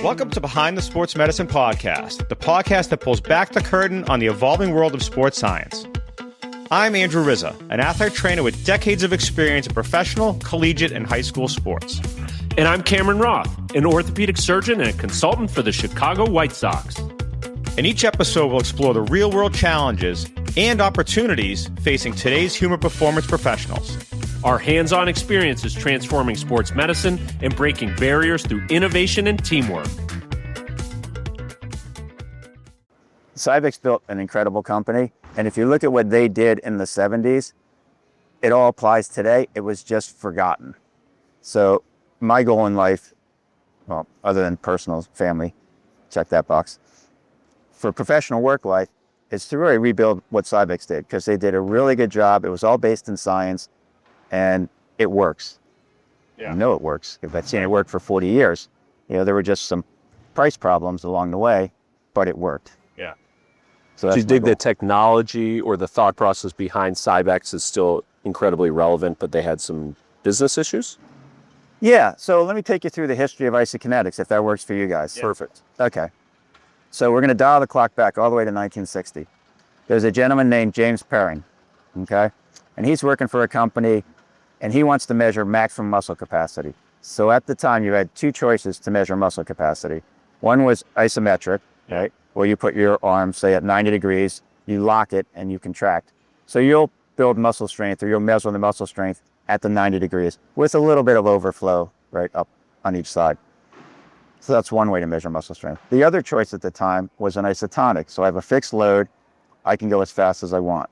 Welcome to Behind the Sports Medicine Podcast, the podcast that pulls back the curtain on the evolving world of sports science. I'm Andrew Rizza, an athlete trainer with decades of experience in professional, collegiate, and high school sports. And I'm Cameron Roth, an orthopedic surgeon and a consultant for the Chicago White Sox. In each episode, we'll explore the real-world challenges and opportunities facing today's human performance professionals. Our hands-on experience is transforming sports medicine and breaking barriers through innovation and teamwork. Cybex built an incredible company, and if you look at what they did in the 70s, it all applies today. It was just forgotten. So my goal in life, well, other than personal, family, check that box, for professional work life, is to really rebuild what Cybex did, because they did a really good job. It was all based in science, and it works. Yeah. I know it works, because I've seen it work for 40 years. You know, there were just some price problems along the way, but it worked. Yeah. So you dig the technology or the thought process behind Cybex is still incredibly relevant, but they had some business issues? Yeah, so let me take you through the history of isokinetics, if that works for you guys. Yeah. Perfect. Okay. So we're going to dial the clock back all the way to 1960. There's a gentleman named James Perring, okay? And he's working for a company, and he wants to measure maximum muscle capacity. So at the time, you had two choices to measure muscle capacity. One was isometric, right? Where you put your arm, say, at 90 degrees, you lock it, and you contract. So you'll build muscle strength, or you'll measure the muscle strength at the 90 degrees with a little bit of overflow, right, up on each side. So that's one way to measure muscle strength. The other choice at the time was an isotonic. So I have a fixed load, I can go as fast as I want.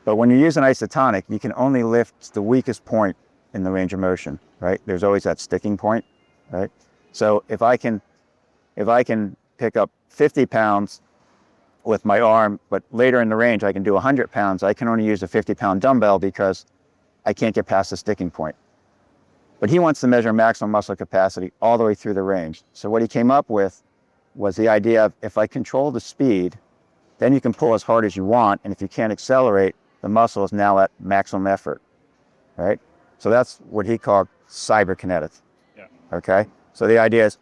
But when you use an isotonic, you can only lift the weakest point in the range of motion, right? There's always that sticking point, right? So if I can pick up 50 pounds with my arm, but later in the range I can do 100 pounds, I can only use a 50-pound dumbbell because I can't get past the sticking point. But he wants to measure maximum muscle capacity all the way through the range. So what he came up with was the idea of, if I control the speed, then you can pull as hard as you want, and if you can't accelerate, the muscle is now at maximum effort, right? So that's what he called cyberkinetics, okay? So the idea is,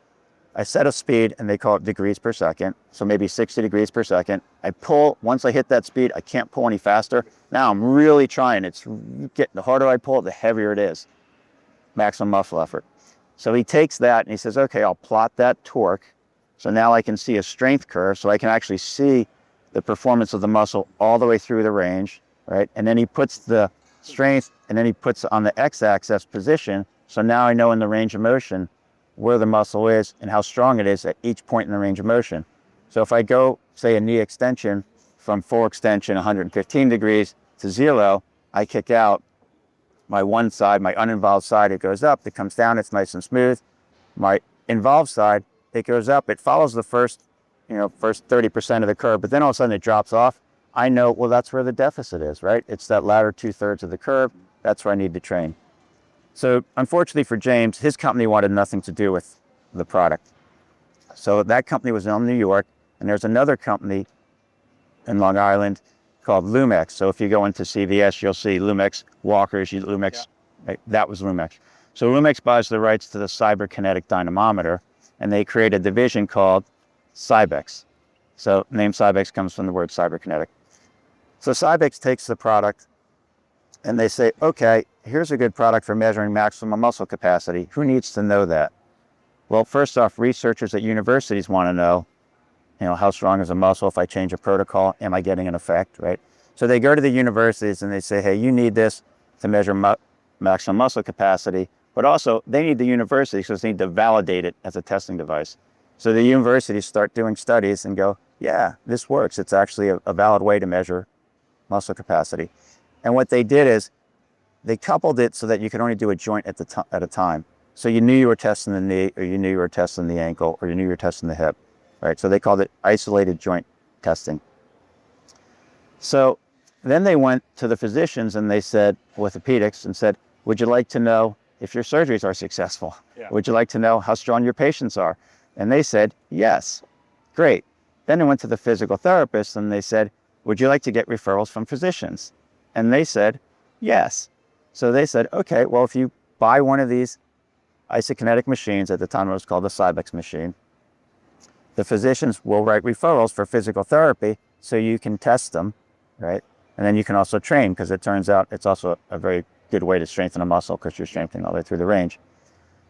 I set a speed, and they call it degrees per second, so maybe 60 degrees per second. I pull, once I hit that speed, I can't pull any faster. Now I'm really trying. The harder I pull, the heavier it is. Maximum muscle effort. So he takes that and he says, okay, I'll plot that torque. So now I can see a strength curve, so I can actually see the performance of the muscle all the way through the range, right? And then he puts the strength, and then he puts on the x-axis position. So now I know in the range of motion where the muscle is and how strong it is at each point in the range of motion. So if I go, say, a knee extension from full extension 115 degrees to 0, I kick out my one side, my uninvolved side, it goes up, it comes down, it's nice and smooth. My involved side, it goes up, it follows the first 30% of the curve, but then all of a sudden it drops off. I know, well, that's where the deficit is, right? It's that latter 2/3 of the curve. That's where I need to train. So unfortunately for James, his company wanted nothing to do with the product. So that company was in New York, and there's another company in Long Island called Lumex. So if you go into CVS, you'll see Lumex walkers, Lumex, right? That was Lumex. So Lumex buys the rights to the cyberkinetic dynamometer, and they create a division called Cybex. So the name Cybex comes from the word cyberkinetic. So Cybex takes the product, and they say, okay, here's a good product for measuring maximum muscle capacity. Who needs to know that? Well, first off, researchers at universities want to know, how strong is a muscle? If I change a protocol, am I getting an effect, right? So they go to the universities and they say, hey, you need this to measure maximum muscle capacity, but also they need the universities because they need to validate it as a testing device. So the universities start doing studies and go, yeah, this works. It's actually a valid way to measure muscle capacity. And what they did is they coupled it so that you could only do a joint at a time. So you knew you were testing the knee, or you knew you were testing the ankle, or you knew you were testing the hip, right? So they called it isolated joint testing. So then they went to the physicians and they said, orthopedics, and said, would you like to know if your surgeries are successful? Yeah. Would you like to know how strong your patients are? And they said, yes. Great. Then they went to the physical therapists and they said, would you like to get referrals from physicians? And they said, yes. So they said, okay, well, if you buy one of these isokinetic machines, at the time it was called the Cybex machine, the physicians will write referrals for physical therapy so you can test them, right? And then you can also train, because it turns out it's also a very good way to strengthen a muscle, because you're strengthening all the way through the range.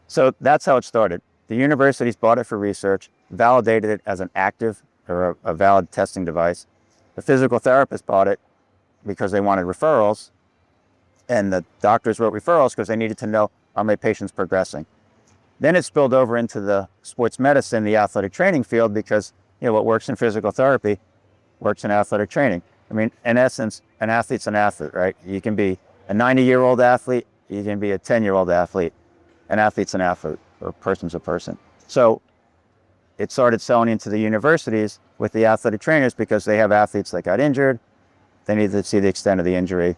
So that's how it started. The universities bought it for research, validated it as an active or a valid testing device. The physical therapists bought it because they wanted referrals, and the doctors wrote referrals because they needed to know, are my patients progressing? Then it spilled over into the sports medicine, the athletic training field, because what works in physical therapy works in athletic training. I mean, in essence, an athlete's an athlete, right? You can be a 90-year-old athlete, you can be a 10-year-old athlete. An athlete's an athlete, or a person's a person. So it started selling into the universities with the athletic trainers because they have athletes that got injured. They needed to see the extent of the injury.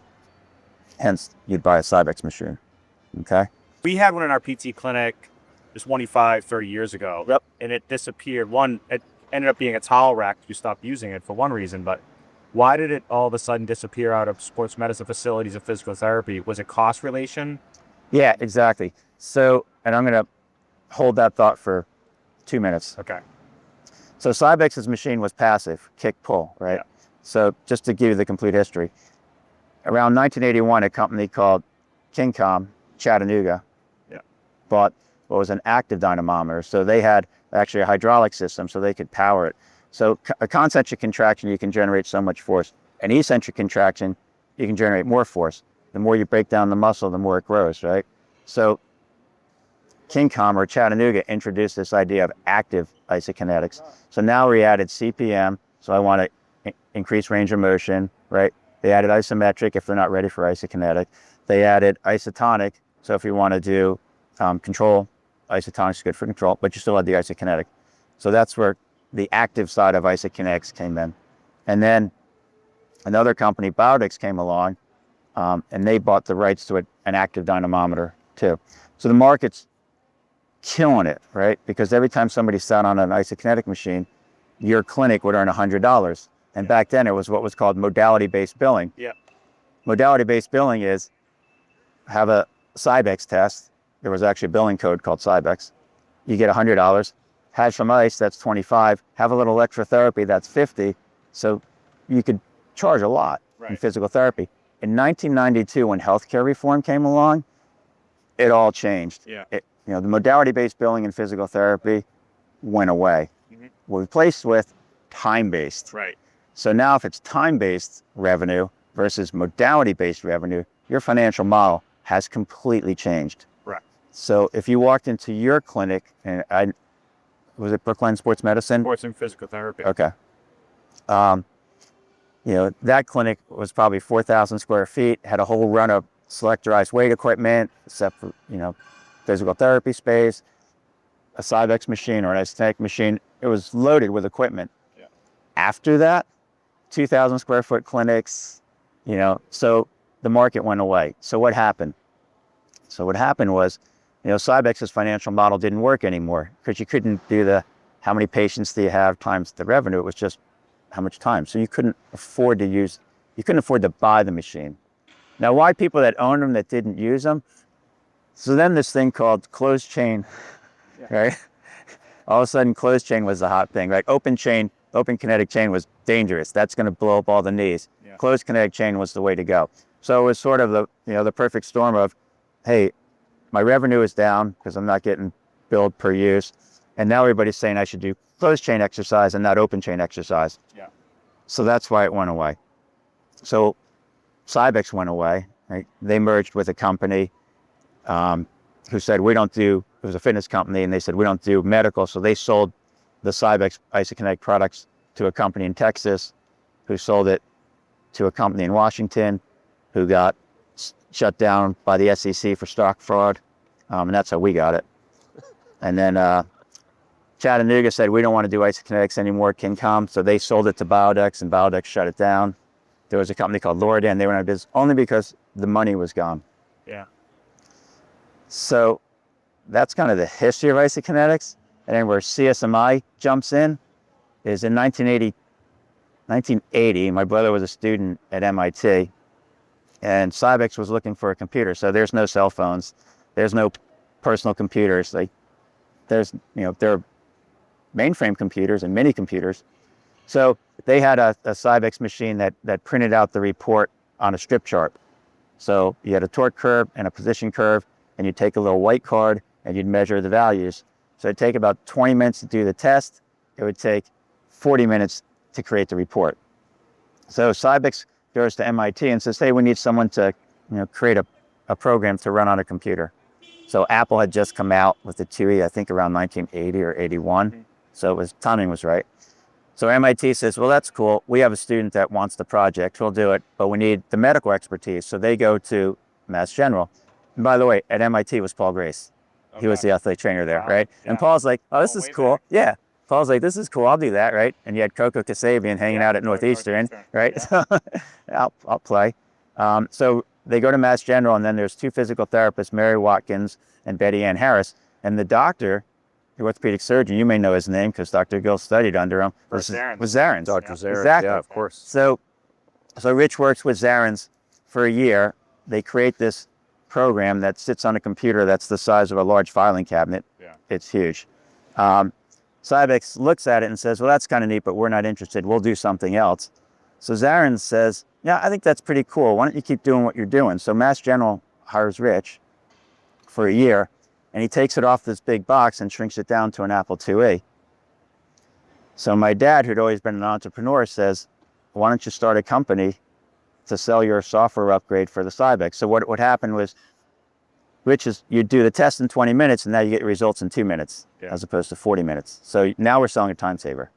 Hence, you'd buy a Cybex machine, okay? We had one in our PT clinic just 25, 30 years ago. Yep. And it disappeared. It ended up being a towel rack. You stopped using it for one reason, but why did it all of a sudden disappear out of sports medicine facilities and physical therapy? Was it cost relation? Yeah, exactly. So, and I'm going to hold that thought for 2 minutes. Okay. So Cybex's machine was passive, kick-pull, right? Yeah. So just to give you the complete history, around 1981, a company called Kincom, Chattanooga, bought what was an active dynamometer. So they had actually a hydraulic system so they could power it. So a concentric contraction, you can generate so much force. An eccentric contraction, you can generate more force. The more you break down the muscle, the more it grows, right? So Kincom or Chattanooga introduced this idea of active isokinetics. So now we added CPM, so I want to increase range of motion, right? They added isometric if they're not ready for isokinetic. They added isotonic, so if you want to do control, isotonic is good for control, but you still have the isokinetic. So that's where the active side of isokinetics came in. And then another company, Biodex, came along, and they bought the rights to an active dynamometer too. So the market's killing it, right? Because every time somebody sat on an isokinetic machine, your clinic would earn $100. And back then it was what was called modality-based billing. Yeah. Modality-based billing is have a Cybex test. There was actually a billing code called Cybex. You get $100. Have some ice, that's $25. Have a little electrotherapy, that's $50. So you could charge a lot in physical therapy. In 1992, when healthcare reform came along, it all changed. Yeah. The modality-based billing in physical therapy went away. Mm-hmm. We're replaced with time-based. Right. So now if it's time-based revenue versus modality-based revenue, your financial model has completely changed. Right. So if you walked into your clinic, and was it Brookline Sports Medicine? Sports and physical therapy. Okay. That clinic was probably 4,000 square feet, had a whole run of selectorized weight equipment, except for, physical therapy space, a Cybex machine or an isokinetic machine. It was loaded with equipment. Yeah. After that, 2,000 square foot clinics, so the market went away. So what happened? Was, Cybex's financial model didn't work anymore because you couldn't do how many patients do you have times the revenue. It was just how much time. So you couldn't afford to buy the machine. Now, why people that owned them that didn't use them? So then this thing called closed chain, right? All of a sudden, closed chain was the hot thing, right? Open kinetic chain was dangerous. That's going to blow up all the knees. Yeah. Closed kinetic chain was the way to go. So it was sort of the perfect storm of, hey, my revenue is down because I'm not getting billed per use. And now everybody's saying I should do closed chain exercise and not open chain exercise. Yeah. So that's why it went away. So Cybex went away, right? They merged with a company who said, it was a fitness company, and they said, we don't do medical. So they sold the Cybex isokinetic products to a company in Texas, who sold it to a company in Washington, who got shut down by the SEC for stock fraud. And that's how we got it. And then Chattanooga said, we don't want to do isokinetics anymore, Kincom. So they sold it to Biodex, and Biodex shut it down. There was a company called Loridan. They went out of business only because the money was gone. Yeah. So that's kind of the history of isokinetics. And then where CSMi jumps in is in 1980, my brother was a student at MIT, and Cybex was looking for a computer. So there's no cell phones. There's no personal computers. They're mainframe computers and mini computers. So they had a Cybex machine that printed out the report on a strip chart. So you had a torque curve and a position curve, and you'd take a little white card and you'd measure the values. So it'd take about 20 minutes to do the test. It would take 40 minutes to create the report. So Cybex goes to MIT and says, hey, we need someone to create a program to run on a computer. So Apple had just come out with the IIe, I think around 1980 or 81. So timing was right. So MIT says, well, that's cool. We have a student that wants the project. We'll do it, but we need the medical expertise. So they go to Mass General. And by the way, at MIT was Paul Grace. Okay. He was the athlete trainer there, right? Yeah. And Paul's like, oh, this is cool. Back. Yeah. Paul's like, this is cool. I'll do that, right? And you had Coco Kasabian hanging out at Northeastern, right? Yeah. So I'll play. So they go to Mass General, and then there's two physical therapists, Mary Watkins and Betty Ann Harris. And the doctor, the orthopedic surgeon, you may know his name because Dr. Gill studied under him, was Zarins. Dr. Zarins, exactly. Yeah, of course. So Rich works with Zarins for a year. They create this program that sits on a computer that's the size of a large filing cabinet. Yeah. It's huge. Cybex looks at it and says, well, that's kind of neat, but we're not interested. We'll do something else. So Zarins says, yeah, I think that's pretty cool. Why don't you keep doing what you're doing? So Mass General hires Rich for a year, and he takes it off this big box and shrinks it down to an Apple IIe. So my dad, who'd always been an entrepreneur, says, why don't you start a company to sell your software upgrade for the Cybex? So what happened was, you'd do the test in 20 minutes, and now you get results in 2 minutes, as opposed to 40 minutes. So now we're selling a time saver.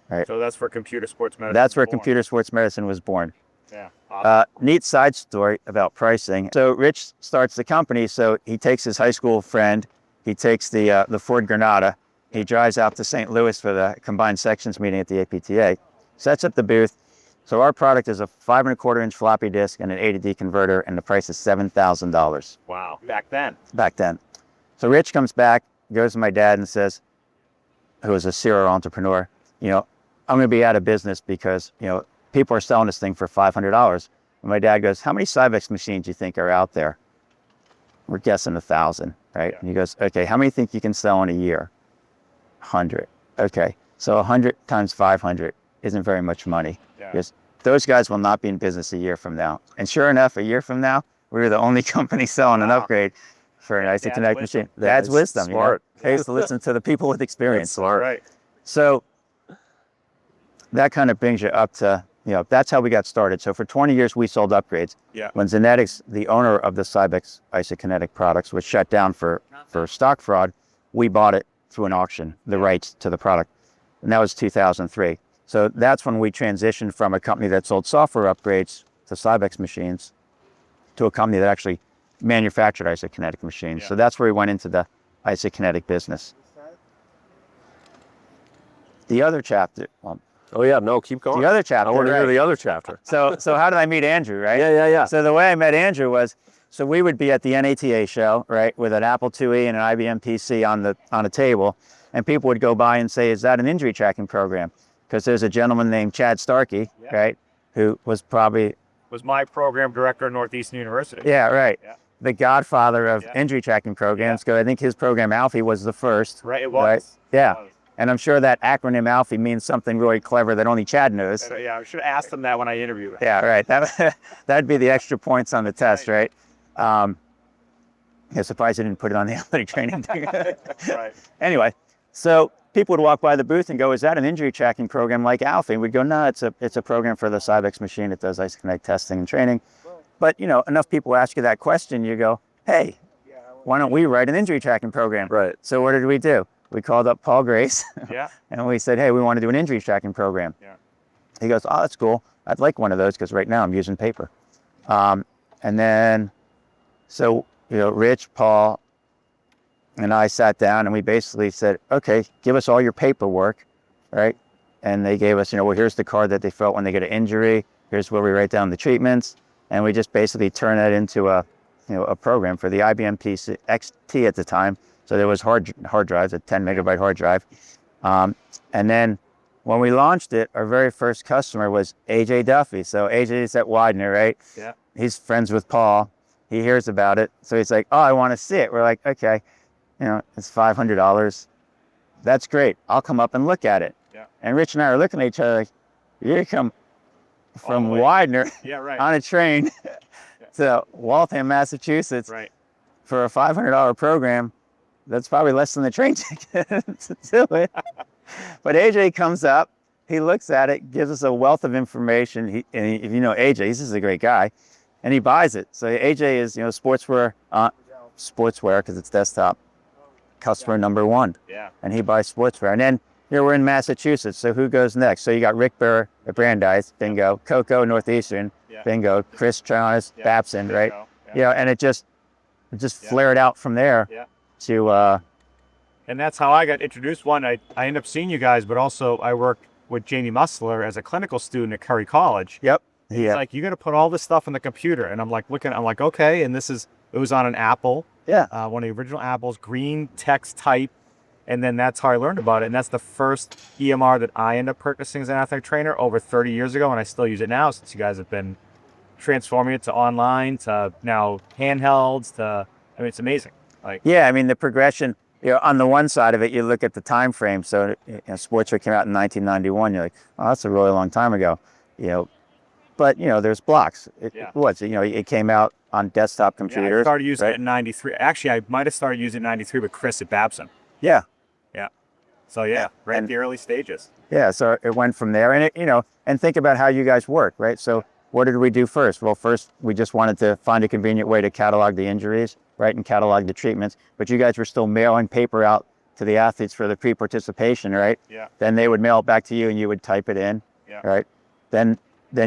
Right? So that's where computer sports medicine That's where computer sports medicine was born. Yeah. Awesome. Neat side story about pricing. So Rich starts the company. So he takes his high school friend. He takes the Ford Granada. He drives out to St. Louis for the combined sections meeting at the APTA. Sets up the booth. So our product is a 5.25-inch floppy disk and an A to D converter, and the price is $7,000. Wow. Back then. Back then. So Rich comes back, goes to my dad and says, who was a serial entrepreneur, I'm going to be out of business because, people are selling this thing for $500. And my dad goes, how many Cybex machines do you think are out there? We're guessing 1,000, right? Yeah. And he goes, okay, how many think you can sell in a year? 100. Okay, so 100 times 500 isn't very much money. Yeah. Because those guys will not be in business a year from now. And sure enough, a year from now, we were the only company selling an upgrade for an Isokinetic machine. That's wisdom. Smart. I used to listen to the people with experience. That's smart. Right. So that kind of brings you up to, that's how we got started. So for 20 years, we sold upgrades. Yeah. When Zenetics, the owner of the Cybex Isokinetic products, was shut down for stock fraud, we bought it through an auction, the rights to the product. And that was 2003. So that's when we transitioned from a company that sold software upgrades to Cybex machines to a company that actually manufactured isokinetic machines. Yeah. So that's where we went into the isokinetic business. The other chapter... keep going. The other chapter. I want to hear the other chapter. So how did I meet Andrew, right? Yeah. So the way I met Andrew was, so we would be at the NATA show, right, with an Apple IIe and an IBM PC on a table, and people would go by and say, is that an injury tracking program? Because there's a gentleman named Chad Starkey, right, who was my program director at Northeastern University. Yeah, right. Yeah. The godfather of injury tracking programs, because I think his program, Alfie, was the first. Right, it was. Right? Yeah. And I'm sure that acronym Alfie means something really clever that only Chad knows. Yeah, I should have asked him that when I interviewed him. Yeah, right. That'd be the extra points on the test, right? I'm surprised I didn't put it on the athletic training thing. Right. Anyway, so people would walk by the booth and go, is that an injury tracking program like Alfie? And we'd go, no, it's a program for the Cybex machine. It does isokinetic testing and training. But, enough people ask you that question, you go, hey, why don't we write an injury tracking program? Right. So what did we do? We called up Paul Grace and we said, hey, we want to do an injury tracking program. Yeah. He goes, oh, that's cool. I'd like one of those because right now I'm using paper. And then, so, Rich, Paul, and I sat down and we basically said, okay, give us all your paperwork, right? And they gave us, well, here's the card that they fill out when they get an injury. Here's where we write down the treatments. And we just basically turn that into a program for the IBM PC XT at the time. So there was hard drives, a 10 megabyte hard drive. And then when we launched it, our very first customer was AJ Duffy. So AJ's at Widener, right? Yeah. He's friends with Paul. He hears about it. So he's like, oh, I want to see it. We're like, okay, it's $500. that's great. I'll come up and look at it. Yeah. And Rich and I are looking at each other like, you come from the way. Widener Yeah, right. on a train to Waltham, Massachusetts Right. for a $500 program. That's probably less than the train ticket to do it. But AJ comes up, he looks at it, gives us a wealth of information. And if you know AJ, he's just a great guy, and he buys it. So AJ is, Sportsware, because it's desktop, customer number one. Yeah. And he buys Sportsware. And then here we're in Massachusetts, so who goes next? So you got Rick Burr at Brandeis, bingo. Coco, Northeastern, bingo. Chris Chalmers, Babson, right? And it just flared out from there to... And that's how I got introduced. One, I ended up seeing you guys, but also I worked with Jamie Musler as a clinical student at Curry College. Yep. He's like, you got to put all this stuff on the computer. And I'm like, okay. And it was on an Apple. Yeah. One of the original Apples, green text type. And then that's how I learned about it. And that's the first EMR that I ended up purchasing as an athletic trainer over 30 years ago. And I still use it now since you guys have been transforming it to online, to now handhelds, it's amazing. The progression, on the one side of it, you look at the time frame. So Sportsware came out in 1991. You're like, oh, that's a really long time ago. But there's blocks. It came out on desktop computers. I started using it in 93. Actually, I might have started using it in 93 with Chris at Babson. Yeah. Yeah. So right in the early stages. Yeah. So it went from there, and and think about how you guys work, right? So what did we do first? Well, first we just wanted to find a convenient way to catalog the injuries, right, and catalog the treatments. But you guys were still mailing paper out to the athletes for the pre-participation, right? Yeah. Then they would mail it back to you, and you would type it in, right? Then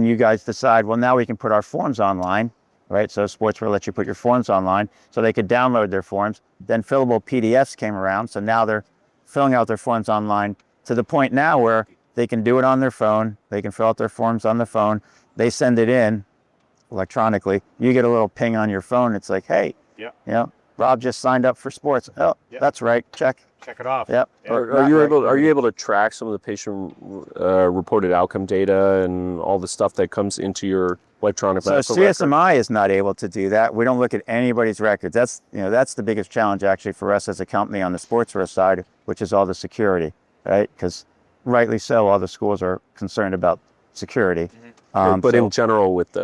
you guys decide, well, now we can put our forms online, right? So Sportsware lets you put your forms online, so they could download their forms. Then fillable PDFs came around, so now they're filling out their forms online to the point now where they can do it on their phone. They can fill out their forms on the phone. They send it in electronically. You get a little ping on your phone. It's like, hey, Rob just signed up for sports. Oh, that's right. Check it off. Yep. Are you able to track some of the patient reported outcome data and all the stuff that comes into your electronic medical record? CSMi is not able to do that. We don't look at anybody's records. That's the biggest challenge actually for us as a company on the sportswear side, which is all the security, right? Because rightly so, all the schools are concerned about security. But in general, with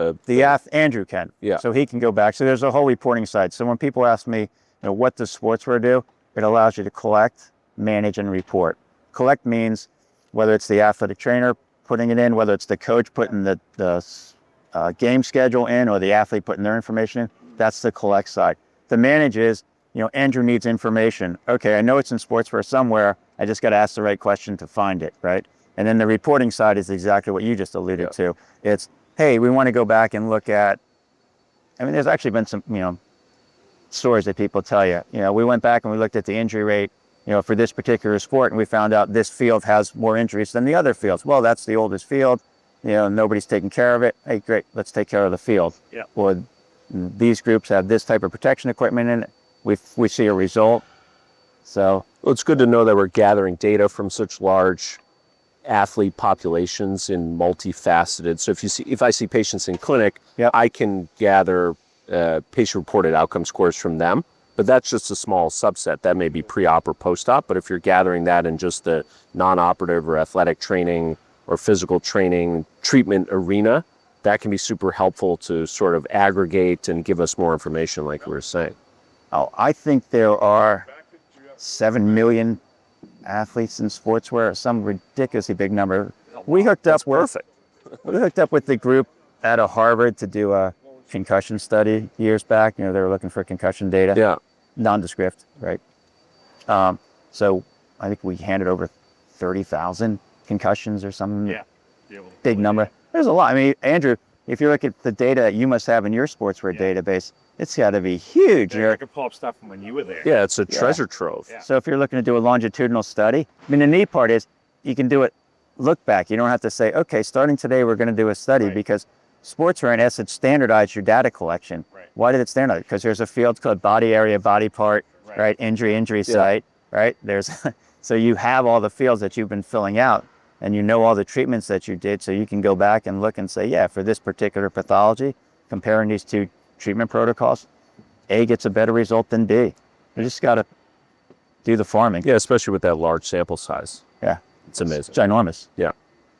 Andrew can, so he can go back. So there's a whole reporting side. So when people ask me, what does Sportsware do? It allows you to collect, manage, and report. Collect means whether it's the athletic trainer putting it in, whether it's the coach putting the game schedule in, or the athlete putting their information in. That's the collect side. The manage is, Andrew needs information. Okay, I know it's in Sportsware somewhere. I just got to ask the right question to find it, right? And then the reporting side is exactly what you just alluded to. It's, hey, we want to go back and look at, there's actually been some, stories that people tell you. We went back and we looked at the injury rate, for this particular sport, and we found out this field has more injuries than the other fields. Well, that's the oldest field. Nobody's taking care of it. Hey, great, let's take care of the field. Yeah. Or these groups have this type of protection equipment in it. We see a result. So it's good to know that we're gathering data from such large athlete populations in multifaceted. So if I see patients in clinic, I can gather patient-reported outcome scores from them, but that's just a small subset. That may be pre-op or post-op, but if you're gathering that in just the non-operative or athletic training or physical training treatment arena, that can be super helpful to sort of aggregate and give us more information, like we were saying. Oh, I think there are 7 million athletes in sportswear, some ridiculously big number. We hooked up with the group out of Harvard to do a concussion study years back. They were looking for concussion data. Yeah. Nondescript, right? So I think we handed over 30,000 concussions or some big number. There's a lot. Andrew, if you look at the data that you must have in your sportswear database, it's got to be huge. I could pull up stuff from when you were there. Yeah, it's a treasure trove. Yeah. So if you're looking to do a longitudinal study, the neat part is you can do it look back. You don't have to say, okay, starting today, we're going to do a study, because Sportsware, in essence, standardized your data collection. Right. Why did it standardize? Because there's a field called body area, body part, right? Injury site, right? So you have all the fields that you've been filling out, and you know all the treatments that you did, so you can go back and look and say, for this particular pathology, comparing these two treatment protocols, A gets a better result than B. You just got to do the farming. Yeah, especially with that large sample size. Yeah. It's amazing. It's ginormous. Yeah.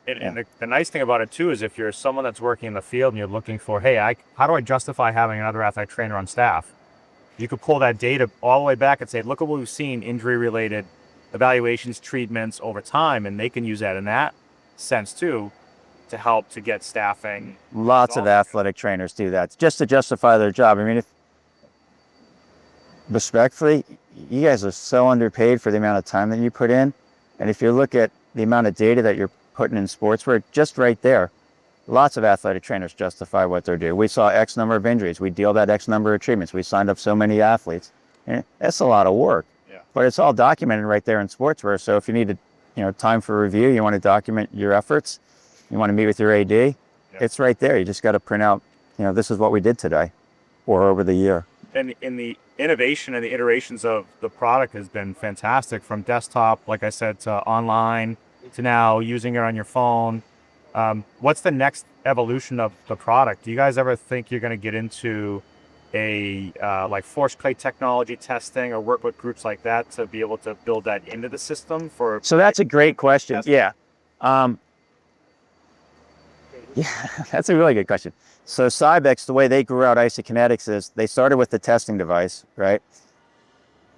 And the nice thing about it too is if you're someone that's working in the field and you're looking for, hey, how do I justify having another athletic trainer on staff? You could pull that data all the way back and say, look at what we've seen, injury-related evaluations, treatments over time, and they can use that in that sense too to help to get staffing. Lots of athletic trainers do that just to justify their job. I mean, if respectfully, you guys are so underpaid for the amount of time that you put in. And if you look at the amount of data that you're putting in Sportsware, just right there, lots of athletic trainers justify what they're doing. We saw X number of injuries. We deal that X number of treatments. We signed up so many athletes. And that's a lot of work. Yeah. But it's all documented right there in Sportsware. So if you need time for review, you want to document your efforts, you want to meet with your AD, it's right there. You just got to print out, this is what we did today or over the year. And in the innovation and the iterations of the product has been fantastic, from desktop, like I said, to online, to now using it on your phone. What's the next evolution of the product? Do you guys ever think you're going to get into a like force plate technology testing or work with groups like that to be able to build that into the system for? So that's a great question. Testing? Yeah. That's a really good question. So Cybex, the way they grew out isokinetics is they started with the testing device, right?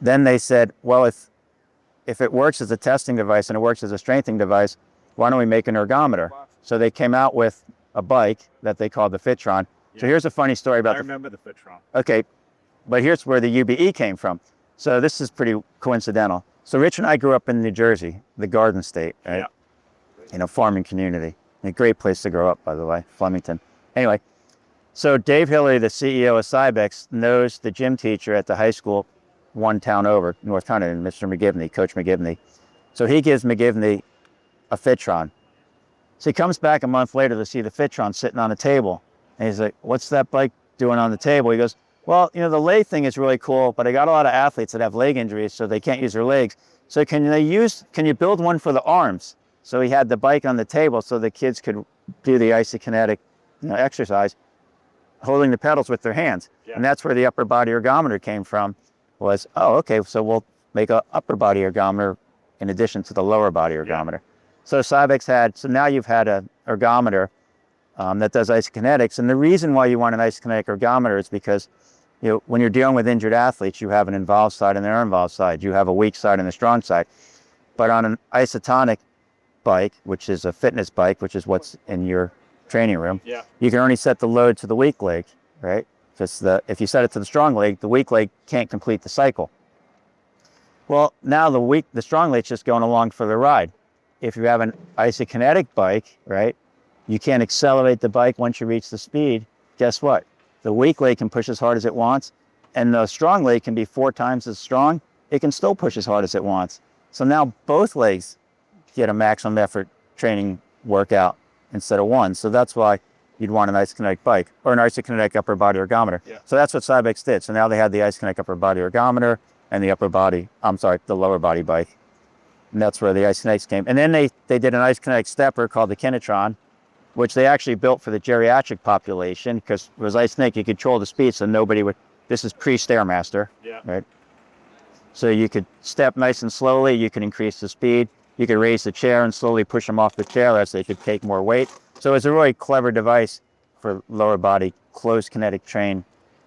Then they said, well, if it works as a testing device and it works as a strengthening device, why don't we make an ergometer? So they came out with a bike that they called the Fitron. Yeah. So here's a funny story about I remember the Fitron. Okay, but here's where the UBE came from. So this is pretty coincidental. So Rich and I grew up in New Jersey, the Garden State, right? Yeah. Farming community. A great place to grow up, by the way, Flemington. Anyway, so Dave Hillary, the CEO of Cybex, knows the gym teacher at the high school one town over, North Hunterdon, Mr. McGivney, Coach McGivney. So he gives McGivney a Fitron. So he comes back a month later to see the Fitron sitting on a table. And he's like, what's that bike doing on the table? He goes, well, the leg thing is really cool, but I got a lot of athletes that have leg injuries, so they can't use their legs. So can you build one for the arms? So he had the bike on the table so the kids could do the isokinetic exercise, holding the pedals with their hands. Yeah. And that's where the upper body ergometer came from, was, oh, okay, so we'll make an upper body ergometer in addition to the lower body ergometer. Yeah. So Cybex so now you've had an ergometer that does isokinetics. And the reason why you want an isokinetic ergometer is because when you're dealing with injured athletes, you have an involved side and an uninvolved side. You have a weak side and a strong side. But on an isotonic bike, which is a fitness bike, which is what's in your training room, you can only set the load to the weak leg, right? If you set it to the strong leg, the weak leg can't complete the cycle. Well, now the strong leg's just going along for the ride. If you have an isokinetic bike, right, you can't accelerate the bike once you reach the speed. Guess what? The weak leg can push as hard as it wants, and the strong leg can be 4 times as strong. It can still push as hard as it wants. So now both legs get a maximum effort training workout instead of one. So that's why you'd want an isokinetic bike or an isokinetic upper body ergometer. Yeah. So that's what Cybex did. So now they had the isokinetic upper body ergometer and the the lower body bike. And that's where the isokinetics came. And then they did an isokinetic stepper called the Kinetron, which they actually built for the geriatric population because it was isokinetic. You control the speed so this is pre-Stairmaster, right? So you could step nice and slowly. You could increase the speed. You could raise the chair and slowly push them off the chair as they could take more weight. So it's a really clever device for lower body closed kinetic training.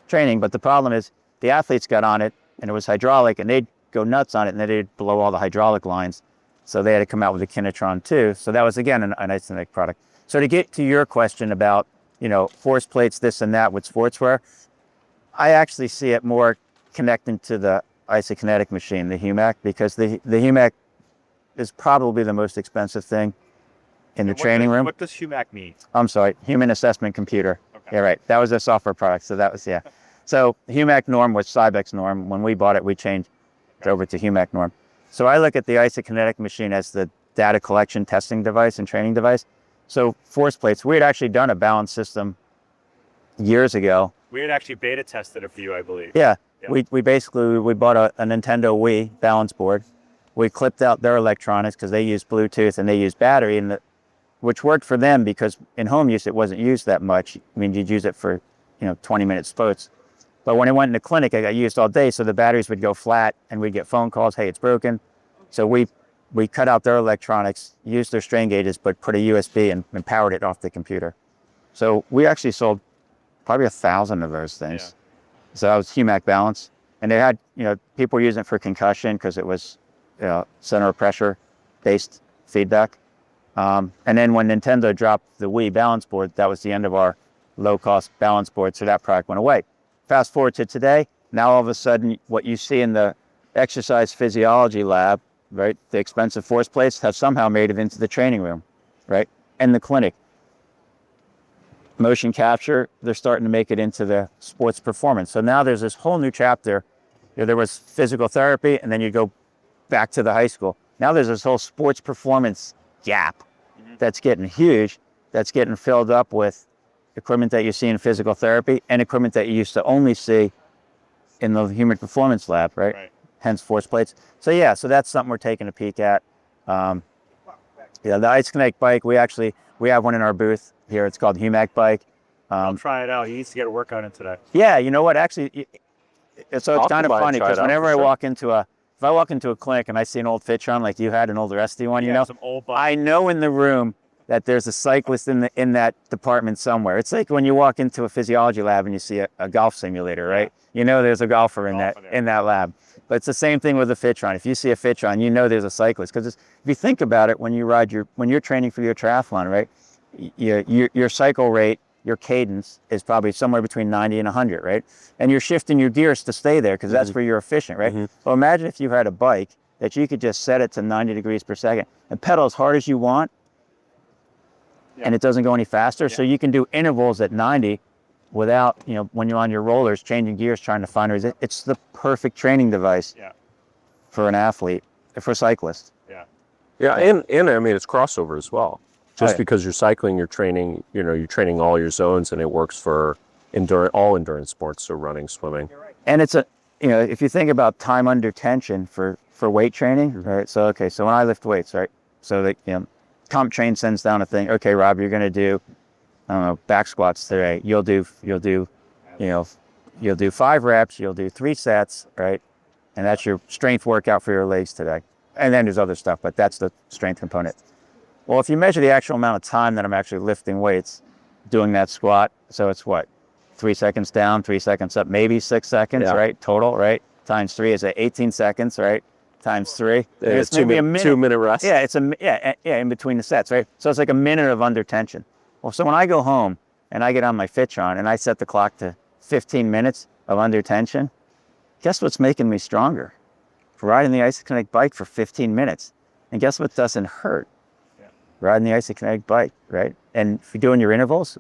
But the problem is the athletes got on it and it was hydraulic and they'd go nuts on it and then they'd blow all the hydraulic lines. So they had to come out with a Kinetron too. So that was, again, an isokinetic product. So to get to your question about, force plates, this and that with Sportsware, I actually see it more connecting to the isokinetic machine, the HUMAC, because the HUMAC is probably the most expensive thing in the training room. What does HUMAC mean? I'm sorry, Human Assessment Computer. Okay. Yeah, right. That was a software product. So that was, So HUMAC norm was Cybex norm. When we bought it, we changed it over to HUMAC norm. So I look at the isokinetic machine as the data collection testing device and training device. So force plates, we had actually done a balance system years ago. We had actually beta tested it for you, I believe. Yeah. We bought a Nintendo Wii balance board. We clipped out their electronics because they use Bluetooth and they use battery, which worked for them because in home use it wasn't used that much. I mean, you'd use it for 20-minute spots. But when it went in the clinic, it got used all day, so the batteries would go flat, and we'd get phone calls, hey, it's broken. So we cut out their electronics, used their strain gauges, but put a USB and powered it off the computer. So we actually sold probably 1,000 of those things. Yeah. So that was HUMAC Balance. And they had, people were using it for concussion because it was center of pressure based feedback. And then when Nintendo dropped the Wii balance board, that was the end of our low-cost balance board, so that product went away. Fast forward to today, now all of a sudden what you see in the exercise physiology lab, right, the expensive force plates have somehow made it into the training room, right, and the clinic. Motion capture, they're starting to make it into the sports performance. So now there's this whole new chapter. There was physical therapy, and then you go back to the high school. Now there's this whole sports performance gap that's getting huge, that's getting filled up with equipment that you see in physical therapy and equipment that you used to only see in the human performance lab, right? Hence force plates. So yeah, so that's something we're taking a peek at. The Isokinetic bike, we have one in our booth here. It's called HUMAC BIKE. I'll try it out. He needs to get a workout in today. Yeah, you know what? Actually, it's kind of funny because whenever I walk into a clinic and I see an old Fitron like you had, an old rusty one, some old bike. I know in the room that there's a cyclist in that department somewhere. It's like when you walk into a physiology lab and you see a golf simulator, right? You know there's a golfer in that lab. But it's the same thing with a Fitron. If you see a Fitron, you know there's a cyclist. Because if you think about it, when you're training for your triathlon, right? Your cycle rate, your cadence is probably somewhere between 90 and 100, right? And you're shifting your gears to stay there because that's where you're efficient, right? Well, imagine if you had a bike that you could just set it to 90 degrees per second and pedal as hard as you want, and it doesn't go any faster. So you can do intervals at 90 without, when you're on your rollers, changing gears, trying to find resistance. It's the perfect training device for an athlete, for a cyclist. Yeah, and I mean, it's crossover as well. Just because you're cycling, you're training all your zones, and it works for all endurance sports, so running, swimming. And it's if you think about time under tension for weight training, right? So when I lift weights, right? So that comp train sends down a thing. Okay, Rob, you're going to do, I don't know, back squats today. You'll do 5 reps. You'll do 3 sets, right? And that's your strength workout for your legs today. And then there's other stuff, but that's the strength component. Well, if you measure the actual amount of time that I'm actually lifting weights, doing that squat, so it's what, 3 seconds down, 3 seconds up, maybe 6 seconds, right? Total, right? Times 3 is 18 seconds, right? Times 3. It's maybe a 2-minute rest. Yeah, it's in between the sets, right? So it's like a minute of under tension. Well, so when I go home and I get on my Fitron and I set the clock to 15 minutes of under tension, guess what's making me stronger? Riding the Isokinetic bike for 15 minutes. And guess what doesn't hurt? Riding the Isokinetic bike, right? And if you're doing your intervals,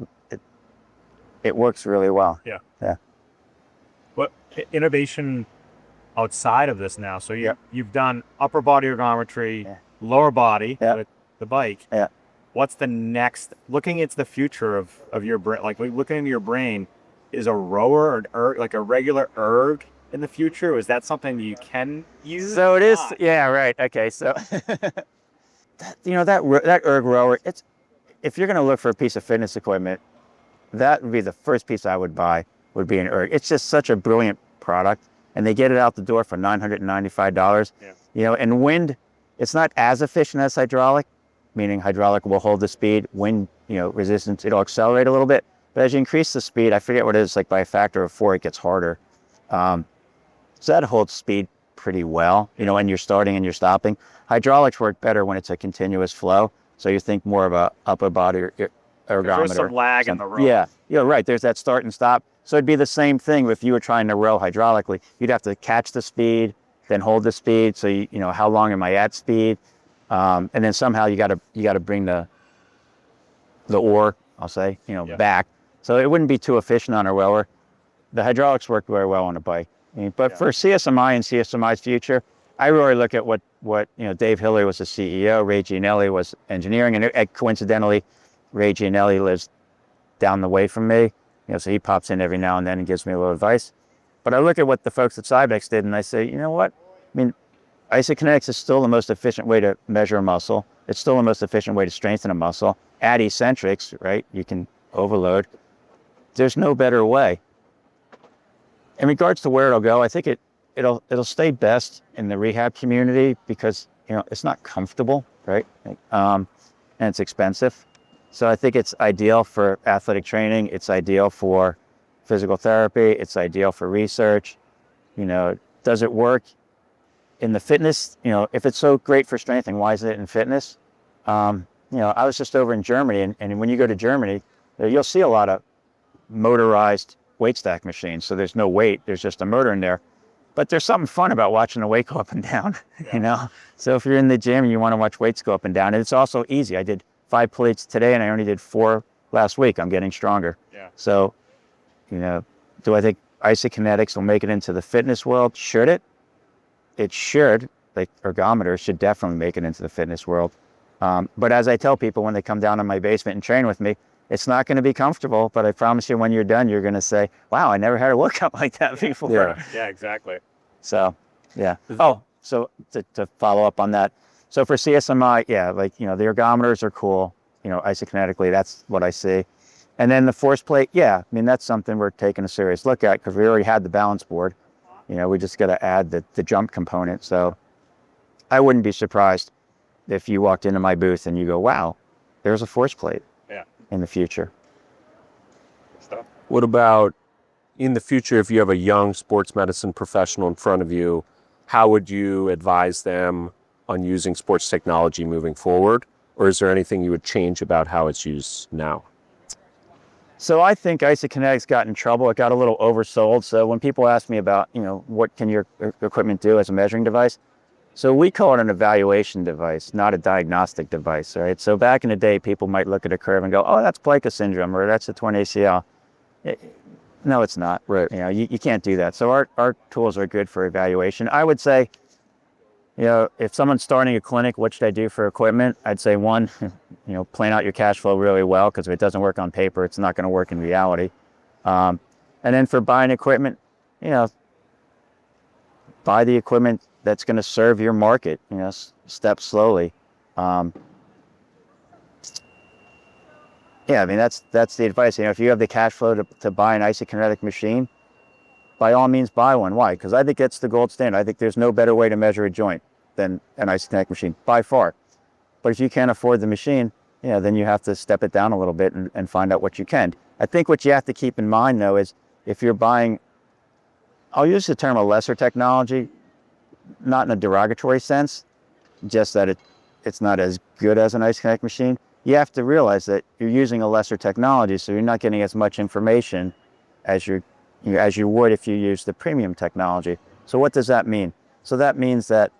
it works really well. Yeah. What innovation outside of this now? So you've done upper body ergometry, lower body with the bike. Yeah. What's the next? Looking into the future of your brain, like looking into your brain, is a rower or like a regular erg in the future? Or is that something you can use? So it is. Yeah. Right. Okay. So. that erg rower, if you're going to look for a piece of fitness equipment, that would be the first piece I would buy, would be an erg. It's just such a brilliant product, and they get it out the door for $995. And wind, it's not as efficient as hydraulic, meaning hydraulic will hold the speed. Wind, resistance, it'll accelerate a little bit. But as you increase the speed, I forget what it is, like by a factor of 4, it gets harder. So that holds speed pretty well, and you're starting and you're stopping. Hydraulics work better when it's a continuous flow. So you think more of a upper body ergometer. There's some lag in the row. Yeah, right. There's that start and stop. So it'd be the same thing if you were trying to row hydraulically. You'd have to catch the speed, then hold the speed. So how long am I at speed? And then somehow you got to bring the oar, I'll say, back. So it wouldn't be too efficient on a rower. The hydraulics work very well on a bike. But for CSMi and CSMi's future, I really look at what Dave Hillary was the CEO, Ray Gianelli was engineering, and coincidentally, Ray Gianelli lives down the way from me. So he pops in every now and then and gives me a little advice. But I look at what the folks at Cybex did, and I say, you know what? Isokinetics is still the most efficient way to measure a muscle. It's still the most efficient way to strengthen a muscle. Add eccentrics, right? You can overload. There's no better way. In regards to where it'll go, I think it'll stay best in the rehab community because, it's not comfortable, right? And it's expensive. So I think it's ideal for athletic training. It's ideal for physical therapy. It's ideal for research. Does it work in the fitness? If it's so great for strengthening, why is it in fitness? I was just over in Germany, and when you go to Germany, you'll see a lot of motorized weight stack machines. So there's no weight, there's just a motor in there. But there's something fun about watching a weight go up and down, So if you're in the gym and you want to watch weights go up and down, and it's also easy. I did 5 plates today and I only did 4 last week. I'm getting stronger. Yeah. So, do I think isokinetics will make it into the fitness world? Should it? It should. Like ergometers should definitely make it into the fitness world. But as I tell people when they come down to my basement and train with me, it's not going to be comfortable, but I promise you when you're done, you're going to say, wow, I never had a workout like that before. Yeah, exactly. So, yeah. Oh, so to follow up on that. So for CSMi, the ergometers are cool, isokinetically, that's what I see. And then the force plate, that's something we're taking a serious look at because we already had the balance board. We just got to add the jump component. So I wouldn't be surprised if you walked into my booth and you go, wow, there's a force plate. In the future. What about in the future, if you have a young sports medicine professional in front of you, how would you advise them on using sports technology moving forward? Or is there anything you would change about how it's used now? So I think isokinetics got in trouble. It got a little oversold. So when people ask me about, what can your equipment do as a measuring device? So we call it an evaluation device, not a diagnostic device, right? So back in the day, people might look at a curve and go, oh, that's plica syndrome, or that's a torn ACL. No, it's not. Right. You can't do that. So our tools are good for evaluation. I would say, if someone's starting a clinic, what should I do for equipment? I'd say one, plan out your cash flow really well, because if it doesn't work on paper, it's not going to work in reality. And then for buying equipment, buy the equipment that's going to serve your market, step slowly. That's the advice. If you have the cash flow to buy an isokinetic machine, by all means buy one. Why? Because I think it's the gold standard. I think there's no better way to measure a joint than an isokinetic machine, by far. But if you can't afford the machine, then you have to step it down a little bit and find out what you can. I think what you have to keep in mind, though, is if you're buying, I'll use the term a lesser technology, not in a derogatory sense, just that it's not as good as an isokinetic machine. You have to realize that you're using a lesser technology, so you're not getting as much information as you would if you use the premium technology. So what does that mean? So that means that,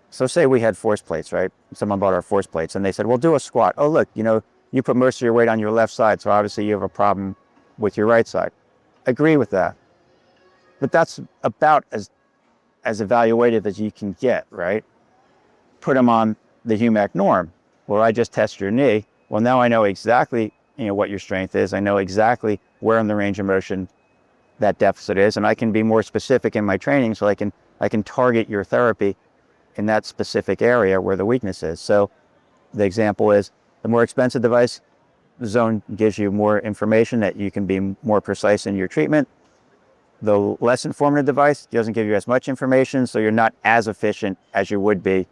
so say we had force plates, right? Someone bought our force plates and they said, well, do a squat. Oh, look, you put most of your weight on your left side, so obviously you have a problem with your right side. Agree with that. But that's about as evaluative as you can get, right? Put them on the HUMAC norm, where I just test your knee. Well, now I know exactly, what your strength is. I know exactly where in the range of motion that deficit is, and I can be more specific in my training, so I can target your therapy in that specific area where the weakness is. So the example is the more expensive device, the zone gives you more information that you can be more precise in your treatment. The less informative device doesn't give you as much information, so you're not as efficient as you would be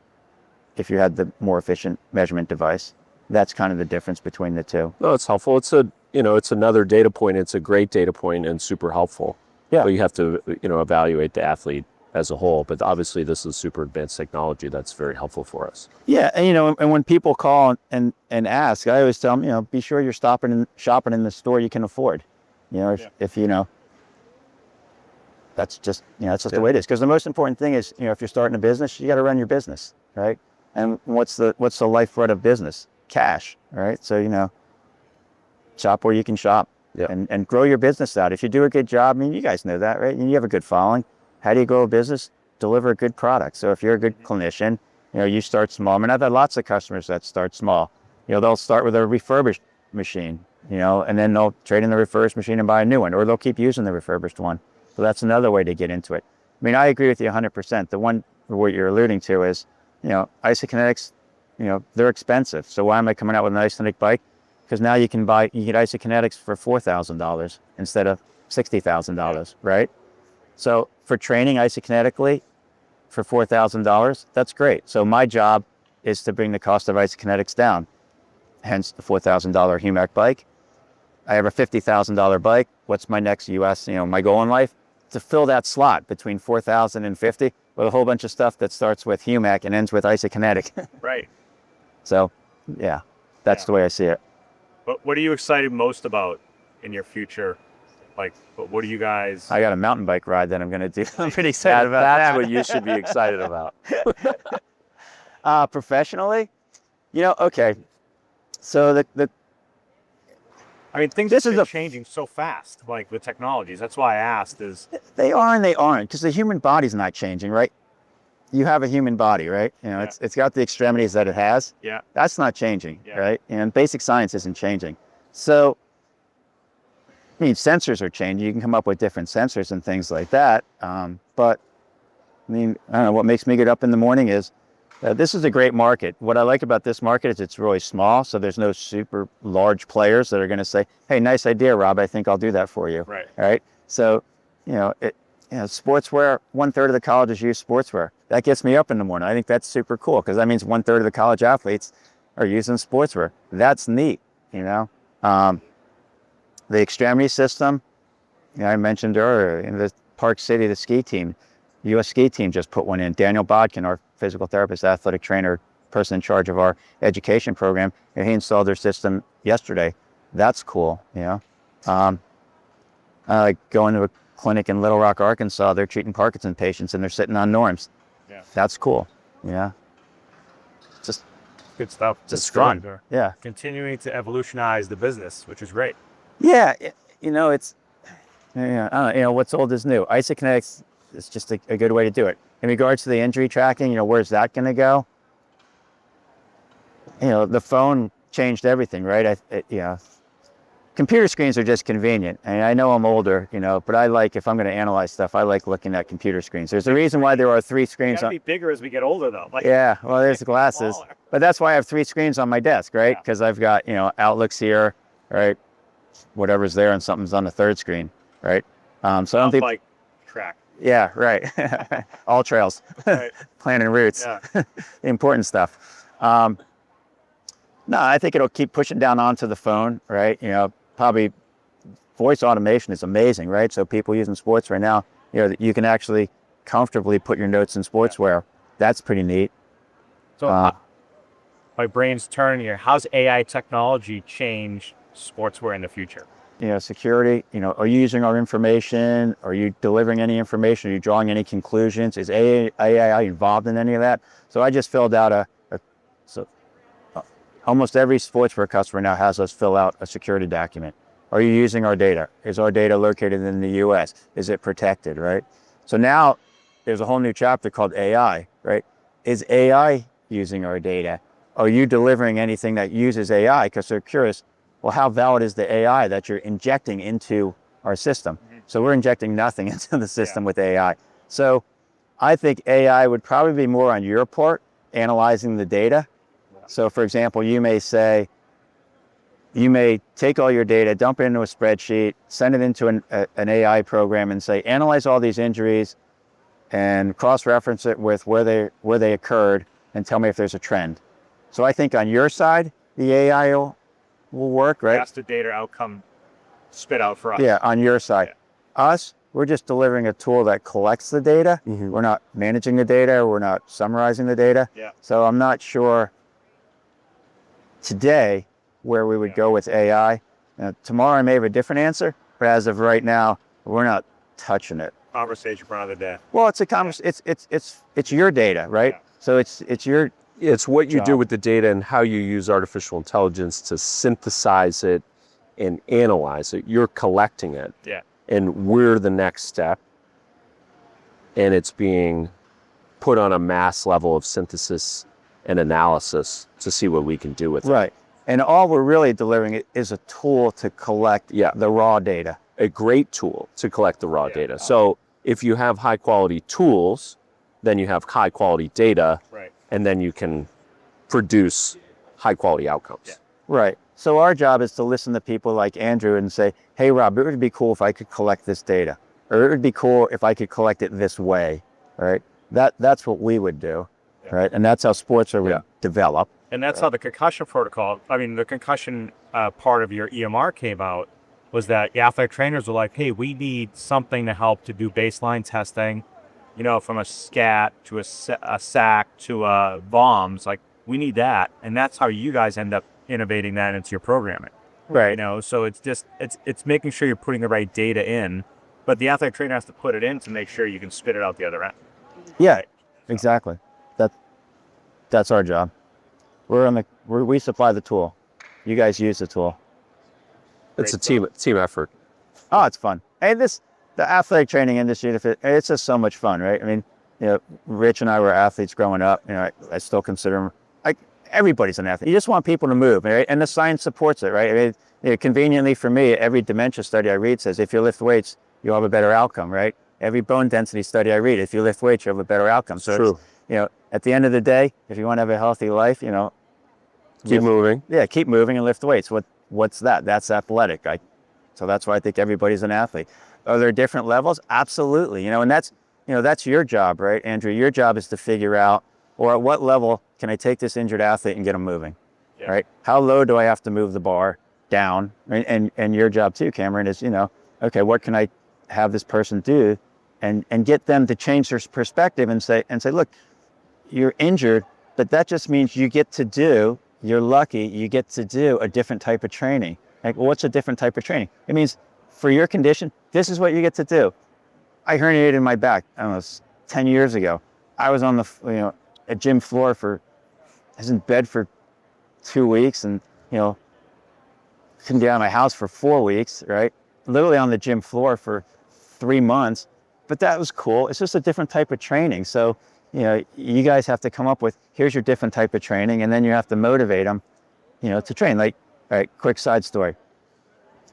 if you had the more efficient measurement device. That's kind of the difference between the two. No, it's helpful. It's it's another data point. It's a great data point and super helpful. Yeah. But you have to, evaluate the athlete as a whole. But obviously, this is super advanced technology that's very helpful for us. Yeah, and when people call and ask, I always tell them, be sure you're shopping in the store you can afford. If that's just the way it is. Because the most important thing is, if you're starting a business, you got to run your business, right? And what's the lifeblood of business? Cash, right? So shop where you can shop, and grow your business out. If you do a good job, you guys know that, right? And you have a good following. How do you grow a business? Deliver a good product. So if you're a good clinician, you start small. I've had lots of customers that start small. They'll start with a refurbished machine, and then they'll trade in the refurbished machine and buy a new one, or they'll keep using the refurbished one. So that's another way to get into it. I agree with you 100%. The one what you're alluding to is, isokinetics, they're expensive. So why am I coming out with an isokinetic bike? Because now you get isokinetics for $4,000 instead of $60,000, right? So for training isokinetically for $4,000, that's great. So my job is to bring the cost of isokinetics down, hence the $4,000 HUMAC bike. I have a $50,000 bike. What's my next US, my goal in life? To fill that slot between 4,000 and 50 with a whole bunch of stuff that starts with HUMAC and ends with isokinetic. Right. So, yeah, that's the way I see it. But what are you excited most about in your future? Like, what do you guys... I got a mountain bike ride that I'm going to do. I'm pretty excited about that. That's what you should be excited about. Professionally, okay. So I mean, things are changing so fast, like the technologies. That's why I asked is... They are and they aren't, because the human body's not changing, right? You have a human body, right? It's got the extremities that it has. Yeah. That's not changing, right? And basic science isn't changing. So, I mean, sensors are changing. You can come up with different sensors and things like that. But, I mean, I don't know, what makes me get up in the morning is this is a great market. What I like about this market is it's really small, so there's no super large players that are going to say, hey, nice idea, Rob, I think I'll do that for you. Right. All right? So, sportswear, 1/3 of the colleges use sportswear. That gets me up in the morning. I think that's super cool because that means 1/3 of the college athletes are using sportswear. That's neat, The extremity system, I mentioned earlier, in the Park City, the ski team, U.S. ski team just put one in. Daniel Bodkin, our physical therapist, athletic trainer, person in charge of our education program, and he installed their system yesterday. That's cool, I like going to a clinic in Little Rock, Arkansas. They're treating Parkinson patients and they're sitting on norms. Yeah. That's cool. Yeah. Just good stuff. It's fun. Yeah. Continuing to evolutionize the business, which is great. Yeah. It's, I don't know, what's old is new. Isokinetics is just a good way to do it. In regards to the injury tracking, where's that going to go? The phone changed everything, right? Computer screens are just convenient. I know I'm older, but I like, if I'm going to analyze stuff, I like looking at computer screens. There's a reason why there are 3 screens. It's got to be bigger as we get older, though. Yeah, well, there's the glasses. Smaller. But that's why I have 3 screens on my desk, right? Because I've got, outlooks here, right? Whatever's there, and something's on the 3rd screen, right? So I don't think... Bike track. Yeah, right. All trails. Right. Planning routes. Yeah. The important stuff. No, I think it'll keep pushing down onto the phone, right? Probably voice automation is amazing, right? So people using sportswear now, you can actually comfortably put your notes in sportswear. That's pretty neat. So my brain's turning here. How's AI technology change sportswear in the future? Security, are you using our information? Are you delivering any information? Are you drawing any conclusions? Is AI involved in any of that? So I just filled out almost every sportswear customer now has us fill out a security document. Are you using our data? Is our data located in the US? Is it protected, right? So now there's a whole new chapter called AI, right? Is AI using our data? Are you delivering anything that uses AI? Because they're curious, well, how valid is the AI that you're injecting into our system? Mm-hmm. So we're injecting nothing into the system with AI. So I think AI would probably be more on your part, analyzing the data. So for example, you may take all your data, dump it into a spreadsheet, send it into an AI program and say, analyze all these injuries and cross-reference it with where they occurred and tell me if there's a trend. So I think on your side, the AI will work, right? That's the data outcome spit out for us. Yeah, on your side. Yeah. Us, we're just delivering a tool that collects the data. Mm-hmm. We're not managing the data. We're not summarizing the data. Yeah. So I'm not sure today where we would go with AI. Tomorrow I may have a different answer, but as of right now, we're not touching it. Conversation for another day. Well, it's a conversation. It's your data, right? Yeah. So it's what you do with the data and how you use artificial intelligence to synthesize it and analyze it. You're collecting it. Yeah. And we're the next step. And it's being put on a mass level of synthesis and analysis to see what we can do with it. Right. And all we're really delivering is a tool to collect the raw data. A great tool to collect the raw data. So if you have high quality tools, then you have high quality data, right, and then you can produce high quality outcomes. Yeah. Right. So our job is to listen to people like Andrew and say, hey, Rob, it would be cool if I could collect this data. or it would be cool if I could collect it this way, right? That's what we would do, right? And that's how Sportsware would develop. And that's how the concussion protocol, the concussion part of your EMR came out, was that athletic trainers were like, hey, we need something to help to do baseline testing, from a SCAT to a SAC to a VOMS, like we need that. And that's how you guys end up innovating that into your programming. Right. So it's just, it's making sure you're putting the right data in, but the athletic trainer has to put it in to make sure you can spit it out the other end. Yeah, exactly. That's our job. We supply the tool. You guys use the tool. It's a team effort. Oh, it's fun. Hey, the athletic training industry, it's just so much fun, right? I mean, Rich and I were athletes growing up. I still consider them, like, everybody's an athlete. You just want people to move, right? And the science supports it, right? I mean, conveniently for me, every dementia study I read says if you lift weights, you'll have a better outcome, right? Every bone density study I read, if you lift weights, you'll have a better outcome. So true. At the end of the day, if you want to have a healthy life, keep moving. Yeah, keep moving and lift weights. What's that? That's athletic. So that's why I think everybody's an athlete. Are there different levels? Absolutely. And that's your job, right, Andrew? Your job is to figure out, or at what level can I take this injured athlete and get them moving, right? How low do I have to move the bar down? And your job too, Cameron, is, okay, what can I have this person do, and get them to change their perspective and say, look, you're injured, but that just means you're lucky you get to do a different type of training. Like, well, what's a different type of training? It means for your condition, this is what you get to do. I herniated my back, I don't know, 10 years ago. I was on a gym floor I was in bed for 2 weeks, and, couldn't get out of my house for 4 weeks, right? Literally on the gym floor for 3 months, but that was cool. It's just a different type of training. So, you guys have to come up with, here's your different type of training, and then you have to motivate them, to train. Like, all right, quick side story.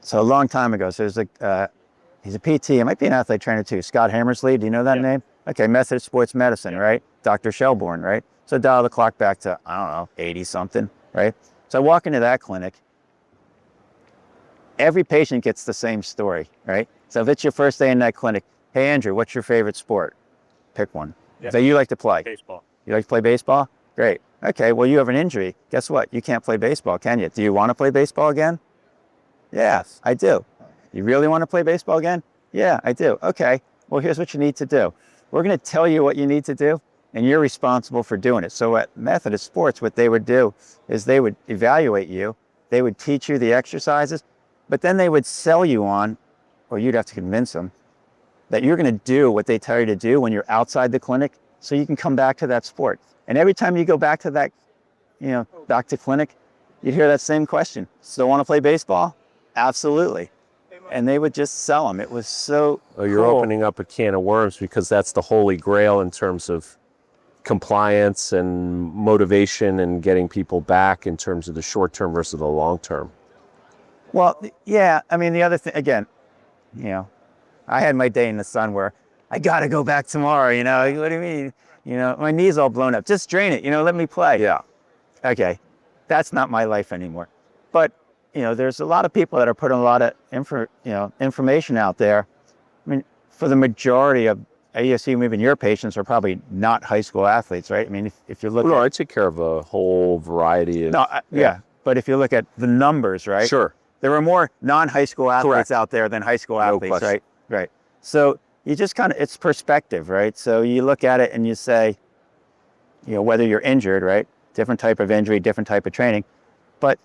So a long time ago, so he's a PT, he might be an athlete trainer too, Scott Hammersley, do you know that name? Okay, Method of Sports Medicine, right? Dr. Shelbourne, right? So dial the clock back to, 80 something, right? So I walk into that clinic, every patient gets the same story, right? So if it's your first day in that clinic, hey Andrew, what's your favorite sport? Pick one. Yeah. That you like to play. Baseball. You like to play baseball? Great. Okay, well, you have an injury. Guess what? You can't play baseball, can you? Do you want to play baseball again? Yes, I do. You really want to play baseball again? Yeah, I do. Okay, well, here's what you need to do. We're going to tell you what you need to do, and you're responsible for doing it. So at Method of Sports, what they would do is they would evaluate you. They would teach you the exercises, but then they would sell you on, or you'd have to convince them, that you're going to do what they tell you to do when you're outside the clinic, so you can come back to that sport. And every time you go back to that, back to clinic, you'd hear that same question. Still want to play baseball? Absolutely. And they would just sell them. It was so You're cool. opening up a can of worms, because that's the holy grail in terms of compliance and motivation and getting people back in terms of the short term versus the long term. Well, yeah. I mean, the other thing, again, I had my day in the sun where I got to go back tomorrow, what do you mean? My knee's all blown up. Just drain it, let me play. Yeah. Okay. That's not my life anymore. But, there's a lot of people that are putting a lot of information out there. I mean, for the majority of, you assume even your patients are probably not high school athletes, right? I mean, if you look I take care of a whole variety of... But if you look at the numbers, right? Sure. There are more non-high school athletes Correct. out there than high school No athletes, question. right? Right. So you just it's perspective, right? So you look at it and you say, whether you're injured, right? Different type of injury, different type of training. But,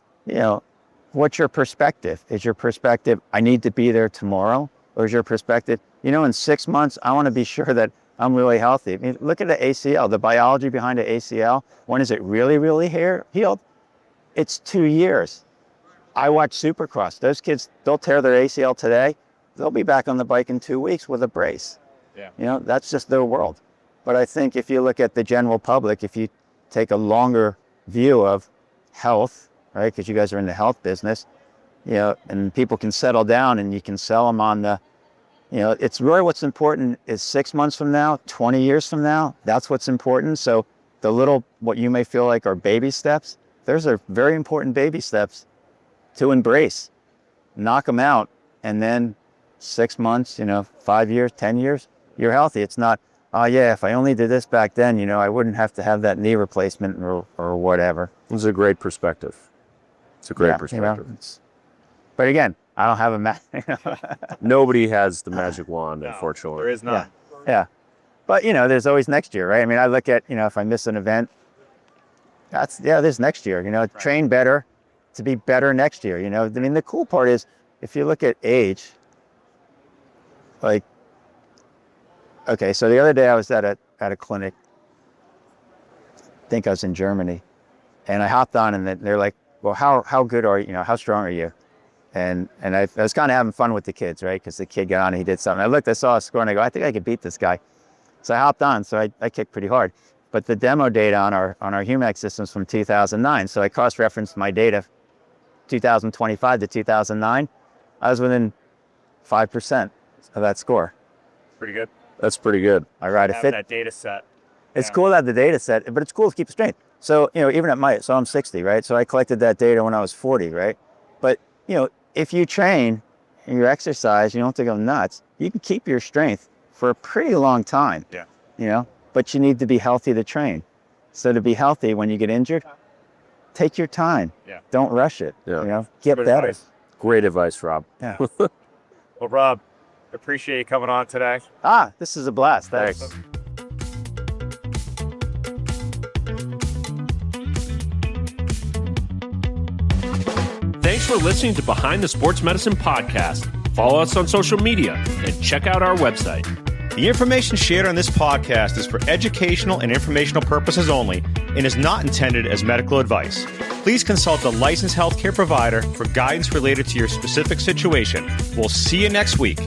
what's your perspective? Is your perspective, I need to be there tomorrow? Or is your perspective, in 6 months, I want to be sure that I'm really healthy? I mean, look at the ACL, the biology behind the ACL. When is it really, really healed? It's 2 years. I watch Supercross. Those kids, they'll tear their ACL today. They'll be back on the bike in 2 weeks with a brace. Yeah. That's just their world. But I think if you look at the general public, if you take a longer view of health, right, because you guys are in the health business, and people can settle down and you can sell them on the, it's really what's important is 6 months from now, 20 years from now, that's what's important. So the little, what you may feel like are baby steps, those are very important baby steps to embrace, knock them out, and then 6 months, 5 years, 10 years, you're healthy. It's not, oh yeah, if I only did this back then, I wouldn't have to have that knee replacement or whatever. It's a great perspective. It's a great perspective. But again, I don't have Nobody has the magic wand, unfortunately. There is none. Yeah. But, there's always next year, right? I mean, I look at, if I miss an event, there's next year, train better to be better next year, I mean, the cool part is if you look at age, like, okay, so the other day I was at a clinic, I think I was in Germany, and I hopped on and they're like, well, how good are you, how strong are you? And I was kind of having fun with the kids, right? Because the kid got on and he did something. I saw a score and I go, I think I could beat this guy. So I hopped on, so I kicked pretty hard. But the demo data on our HUMAC systems from 2009, so I cross-referenced my data 2025 to 2009, I was within 5% of that score. Pretty good. That's pretty good. I ride a fit. That data set. It's cool to have the data set, but it's cool to keep strength. So, even at so I'm 60, right? So I collected that data when I was 40, right? But, if you train and you exercise, you don't have to go nuts. You can keep your strength for a pretty long time. Yeah. But you need to be healthy to train. So to be healthy when you get injured, take your time. Yeah. Don't rush it. Yeah. Get Good better. advice. Great advice, Rob. Yeah. Well, Rob, appreciate you coming on today. This is a blast. Thanks. Thanks for listening to Behind the Sports Medicine Podcast. Follow us on social media and check out our website. The information shared on this podcast is for educational and informational purposes only and is not intended as medical advice. Please consult a licensed healthcare provider for guidance related to your specific situation. We'll see you next week.